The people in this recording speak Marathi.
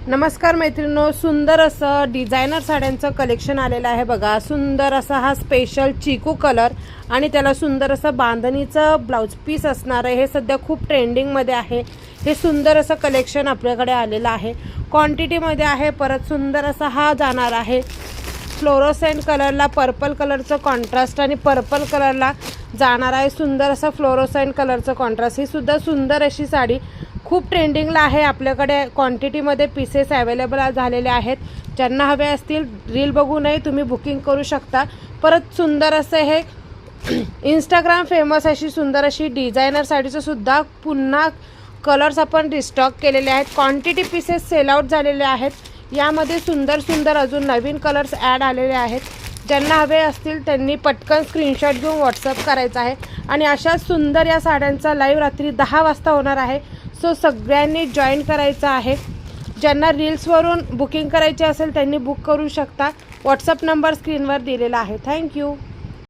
नमस्कार मैत्रिणींनो, सुंदर असं डिझायनर साड्यांचं कलेक्शन आलेलं आहे बघा। सुंदर असा हा स्पेशल चिकू कलर आणि त्याला सुंदर असं बांधणीचं ब्लाउज पीस असणार आहे। हे सध्या खूप ट्रेंडिंगमध्ये आहे। हे सुंदर असं कलेक्शन आपल्याकडे आलेलं आहे, क्वांटिटीमध्ये आहे। परत सुंदर असा हा जाणार आहे फ्लोरोसेंट कलरला, पर्पल कलरचं कॉन्ट्रास्ट आणि पर्पल कलरला जाणार आहे सुंदर असा फ्लोरोसेंट कलरचं कॉन्ट्रास्ट। ही सुद्धा सुंदर अशी साडी खूप ट्रेंडिंगला आहे। आपल्याकडे क्वांटिटीमध्ये पीसेस अवेलेबल झालेले आहेत। ज्यांना हवे असतील रील बघूनही तुम्ही बुकिंग करू शकता। परत सुंदर असं हे इंस्टाग्राम फेमस अशी सुंदर अशी डिझायनर साडीचं सुद्धा पुन्हा कलर्स आपण रिस्टॉक केलेले आहेत। क्वांटिटी पीसेस सेल आउट झालेले आहेत। यामध्ये सुंदर सुंदर अजून नवीन कलर्स ॲड आलेले आहेत। ज्यांना हवे असतील त्यांनी पटकन स्क्रीनशॉट घेऊन व्हॉट्सअप करायचा आहे। आणि अशा सुंदर या साड्यांचा लाईव्ह रात्री 10 वाजता होणार आहे। सो सगळ्यांनी जॉईन करायचं आहे। ज्यांना रील्सवरून बुकिंग करायचे असेल त्यांनी बुक करू शकता। व्हॉट्सअप नंबर स्क्रीनवर दिलेला आहे। थँक्यू।